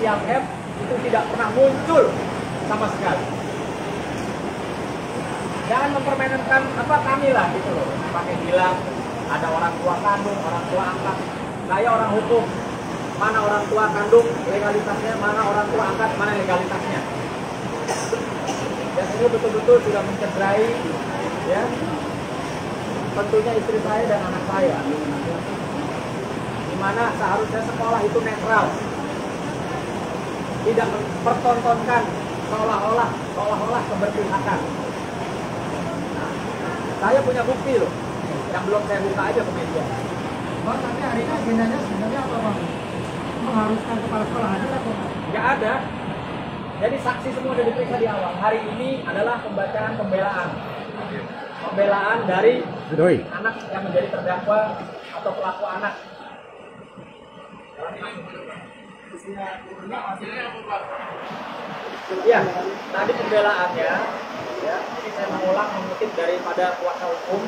inisial F itu tidak pernah muncul sama sekali. Jangan mempermainkan apa kami lah gitu loh, pakai bilang ada orang tua kandung, orang tua angkat. Saya orang hukum, mana orang tua kandung legalitasnya, mana orang tua angkat, mana legalitasnya. Dan ini betul-betul sudah mencederai ya tentunya istri saya dan anak saya, dimana seharusnya sekolah itu netral, tidak mempertontonkan seolah-olah keberpihakan. Nah, saya punya bukti loh yang belum saya buka aja ke media. Bang, tapi hari ini agendanya sebenarnya apa, Bang? Mengharuskan kepala sekolah hadir atau enggak? Nggak ada. Jadi saksi semua sudah diperiksa di awal. Hari ini adalah pembacaan pembelaan dari anak yang menjadi terdakwa atau pelaku anak. Iya, tadi pembelaannya, ya, ini saya mengulang mengutip daripada kuasa hukum,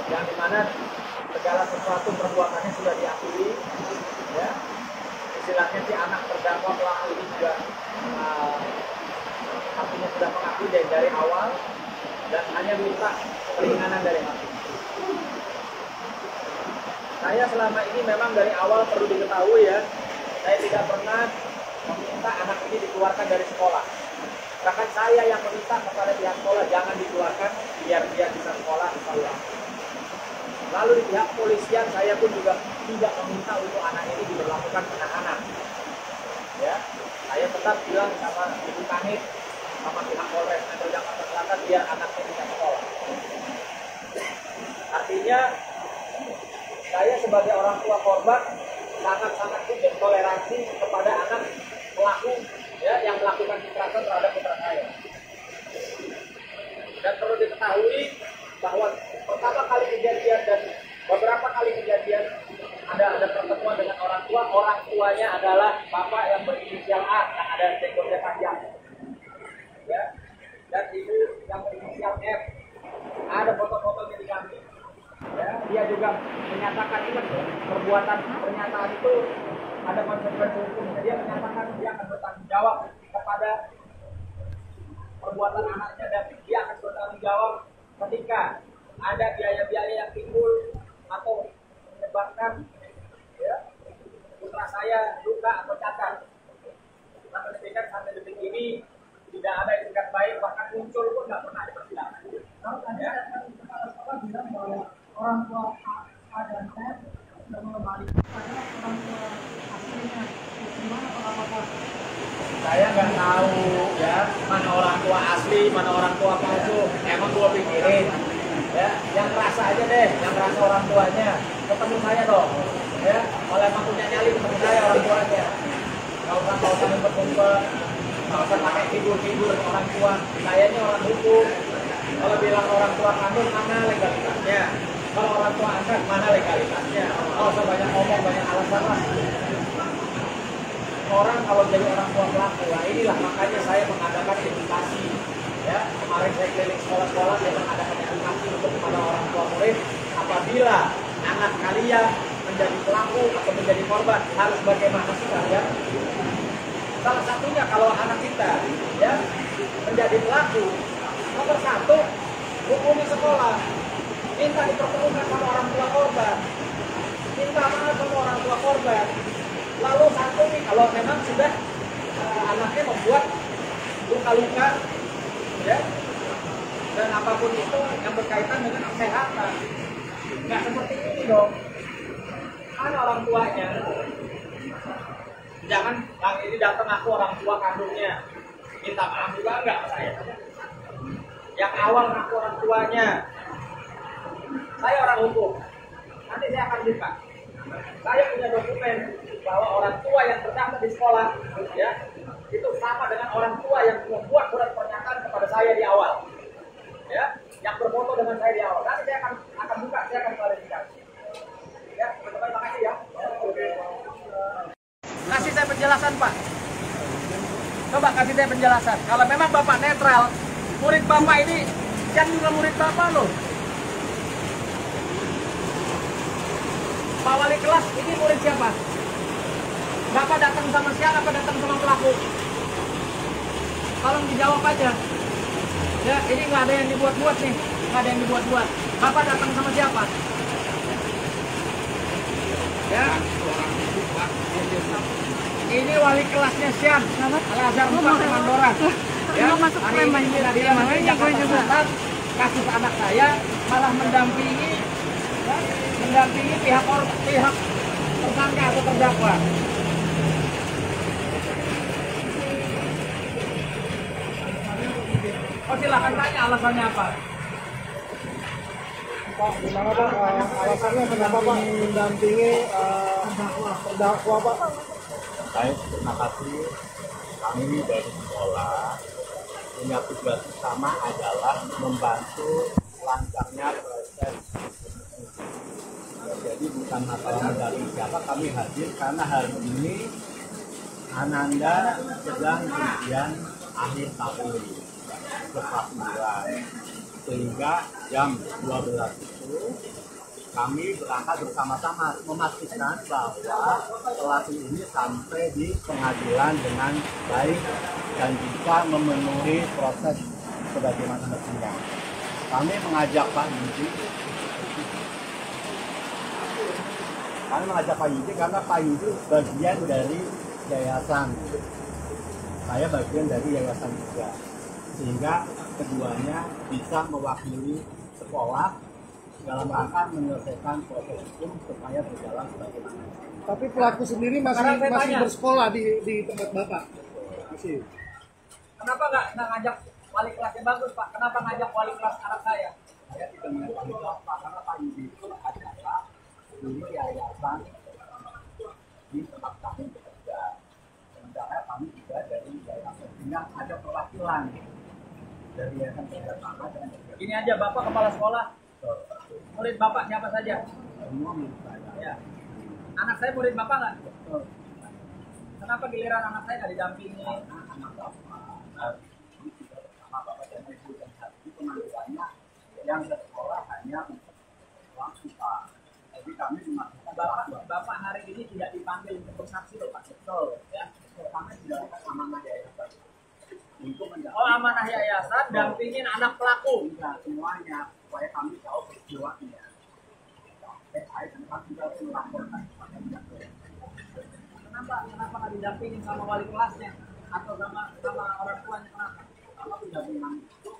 yang dimana segala sesuatu perbuatannya sudah diakui, ya. Istilahnya si anak terdakwa pelaku ini juga artinya sudah mengakui dari awal dan hanya minta keringanan dari hakim. Saya selama ini memang dari awal perlu diketahui ya, saya tidak pernah meminta anak ini dikeluarkan dari sekolah. Bahkan saya yang meminta kepada pihak sekolah jangan dikeluarkan biar dia bisa sekolah insya. Lalu di pihak polisian saya pun juga tidak meminta untuk anak ini diberlakukan penahanan. Ya, saya tetap bilang sama Ibu Kanit, sama pihak Polres Metro Jakarta Selatan biar anaknya bisa sekolah. Artinya saya sebagai orang tua korban sangat-sangat tidak toleransi kepada anak pelaku ya yang melakukan kekerasan terhadap putra saya. Dan perlu diketahui bahwa pertama kali kejadian dan beberapa kali kejadian ada pertemuan dengan orang tuanya adalah bapak yang berinisial A yang ada sekurnya panjang, ya, dan ibu yang berinisial F. Ada foto-fotonya di kami. Ya, dia juga menyatakan ini perbuatan pernyataan itu ada konsekuensi hukum. Dia menyatakan dia akan bertanggung jawab kepada perbuatan anaknya dan dia akan bertanggung jawab ketika ada biaya-biaya yang timbul atau menyebabkan ya, putra saya luka atau cacat. Nah, pendidikan sampai detik ini tidak ada itikat baik, bahkan muncul pun nggak pernah dipersilakan. Kalau tadi kepala sekolah bilang bahwa orang tua A dan F sudah mengembalikan pada orang tua aslinya. Gimana Pak? Saya nggak tahu ya mana orang tua asli, mana orang tua palsu. Emang gua pikirin ya, yang kerasa aja deh, yang kerasa orang tuanya. Ketemu saya dong, ya. Kalau emang punya nyali ketemu saya orang tuanya. Nggak usah ngumpet-ngumpet, nggak usah pakai figur orang tua. Saya ini orang hukum. Kalau bilang orang tua kandung mana legalitasnya? Kalau orang tua angkat mana legalitasnya? Nggak usah banyak ngomong, banyak alasan lah. Orang kalau jadi orang tua pelaku, nah inilah makanya saya mengadakan edukasi. Ya, kemarin saya keliling sekolah-sekolah, saya mengadakan edukasi untuk kepada orang tua murid. Apabila anak kalian menjadi pelaku atau menjadi korban, harus bagaimana sih kalian? Salah satunya kalau anak kita ya menjadi pelaku, nomor satu hubungi sekolah, minta dipertemukan sama orang tua korban, minta maaf sama orang tua korban. Lalu satu nih kalau memang sudah anaknya membuat luka-luka ya dan apapun itu yang berkaitan dengan kesehatan, nggak seperti ini dong. Mana orang tuanya? Jangan bang ini datang aku orang tua kandungnya minta maaf juga enggak saya. Yang awal ngaku orang tuanya. Saya orang hukum. Nanti saya akan buka. Saya punya dokumen bahwa orang tua yang terdaftar di sekolah ya itu sama dengan orang tua yang membuat surat pernyataan kepada saya di awal. Ya, yang berfoto dengan saya di awal. Nanti saya akan buka, saya akan klarifikasi. Ya, teman-teman makasih ya. Kasih saya penjelasan, Pak. Coba kasih saya penjelasan. Kalau memang Bapak netral, murid Bapak ini yang juga murid Bapak loh. Pak Wali kelas ini murid siapa? Bapak datang sama siapa? Apa datang sama pelaku? Tolong dijawab aja. Ya, ini nggak ada yang dibuat-buat nih, nggak ada yang dibuat-buat. Bapak datang sama siapa? Ya. Ini wali kelasnya Syam, Al-Azhar Mandora. Ya, hari ini pengadilan negeri Jakarta Selatan, kasus anak saya malah mendampingi pihak tersangka atau terdakwa. Oh, silakan tanya alasannya apa? Pak, gimana Pak? Alasannya kenapa Pak mendampingi terdakwa Pak? Baik, terima kasih. Kami dari sekolah punya tugas utama adalah membantu lancarnya proses. Jadi bukan masalah dari siapa kami hadir karena hari ini Ananda sedang ujian akhir tahun kelas 9, sehingga jam 12 itu kami berangkat bersama-sama memastikan bahwa pelaku ini sampai di pengadilan dengan baik dan bisa memenuhi proses sebagaimana mestinya. Kami mengajak Pak Yudi karena Pak Yudi bagian dari yayasan. Saya bagian dari yayasan juga. Sehingga keduanya bisa mewakili sekolah dalam rangka menyelesaikan proses hukum supaya berjalan sebagaimana. Tapi pelaku sendiri masih bersekolah di tempat Bapak. Masih. Kenapa nggak ngajak wali kelasnya bagus Pak? Kenapa ngajak wali kelas anak saya? Saya tidak mengetahui Pak karena Pak Yudi itu adalah di yayasan di tempat kami bekerja. Sementara kami juga dari yayasan sehingga ada perwakilan dari yayasan kerjasama dengan Ini aja Bapak kepala sekolah. Murid Bapak siapa saja? semua milik saya. Ya. Anak saya murid Bapak nggak? Kenapa giliran anak saya nggak didampingi? Anak Bapak ini juga bersama Bapak dan Ibu dan saat ini penanggulannya yang ke sekolah hanya uang kita. Jadi kami memastikan Bapak hari ini tidak dipanggil untuk bersaksi loh Pak. betul ya. Kami tidak amanah yayasan. Oh, amanah yayasan dampingin anak pelaku. Tidak semuanya supaya kami tahu peristiwanya. Saya tempat juga melaporkan kepada pihak. Kenapa nggak didampingin sama wali kelasnya atau sama orang tuanya kenapa? Kalau tidak memang itu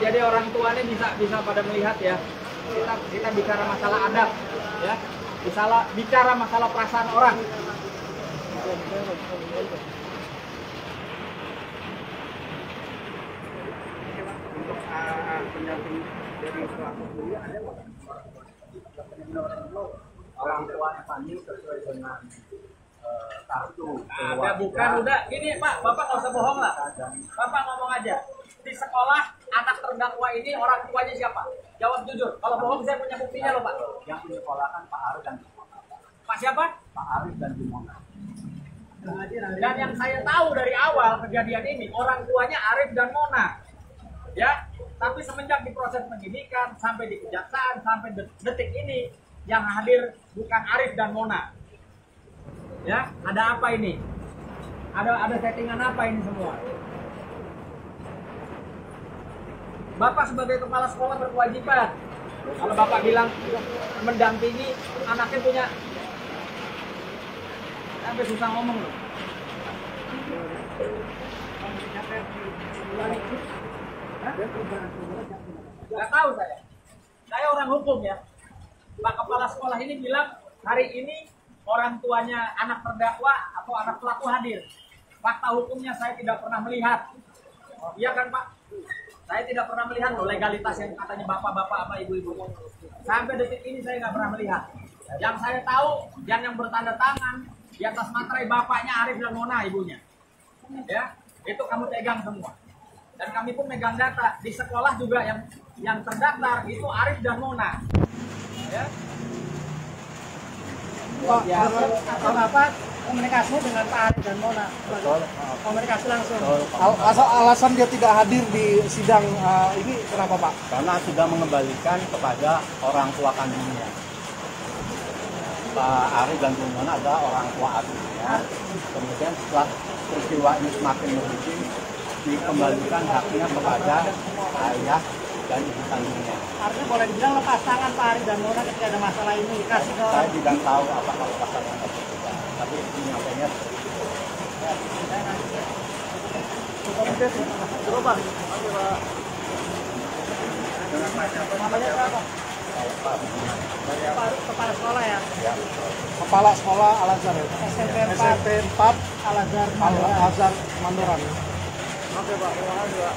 Jadi orang tuanya bisa pada melihat ya. Kita bicara masalah adab ya. Bicara masalah perasaan orang. untuk pendamping dari pelaku sendiri ada orang tuanya panggil sesuai dengan kartu Bukan udah gini Pak, Bapak nggak usah bohong lah. Bapak ngomong aja. Di sekolah anak terdakwa ini orang tuanya siapa? Jawab jujur. Kalau bohong saya punya buktinya loh Pak. yang menyekolahkan Pak Arif dan Pak siapa? Pak Arif dan Dimona. Dan yang saya tahu dari awal kejadian ini orang tuanya Arif dan Mona. Ya, tapi semenjak diproses penyidikan sampai di kejaksaan sampai detik ini yang hadir bukan Arif dan Mona. Ya, ada apa ini? Ada settingan apa ini semua? Bapak sebagai kepala sekolah berkewajiban. Kalau Bapak bilang mendampingi anaknya punya sampai susah ngomong loh. Gak tahu saya. Saya orang hukum ya. Pak kepala sekolah ini bilang hari ini orang tuanya anak terdakwa atau anak pelaku hadir. Fakta hukumnya saya tidak pernah melihat. Iya kan Pak? Saya tidak pernah melihat loh legalitas yang katanya bapak-bapak apa ibu-ibu. Sampai detik ini saya nggak pernah melihat. Yang saya tahu yang bertanda tangan di atas materai bapaknya Arif dan Mona ibunya. Ya, itu kamu pegang semua. Dan kami pun megang data di sekolah juga yang terdaftar itu Arif dan Mona. Ya. Kok Bapak komunikasinya dengan Pak Ari dan Mona? Betul. Komunikasi langsung. Alasan dia tidak hadir di sidang ini kenapa Pak? Karena sudah mengembalikan kepada orang tua kandungnya. Pak Ari dan Bu Mona adalah orang tua asuhnya. Kemudian setelah peristiwa ini semakin meruncing, dikembalikan haknya kepada ayah dan ibu kandungnya. Artinya boleh dibilang lepas tangan Pak Ari dan Mona ketika ada masalah ini dikasih ke Saya tidak tahu apakah pasangan atau tidak, tapi nyampainya seperti itu. Coba. Namanya siapa? Pak Budiman. Kepala sekolah ya. Ya. Kepala Sekolah Al-Azhar ya? SMP 4 SMP 4 Al-Azhar Al-Azhar Mandoran. Oke Pak, terima kasih Pak.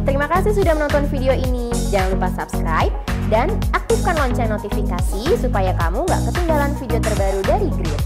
Terima kasih sudah menonton video ini. Jangan lupa subscribe dan aktifkan lonceng notifikasi supaya kamu nggak ketinggalan video terbaru dari Grid.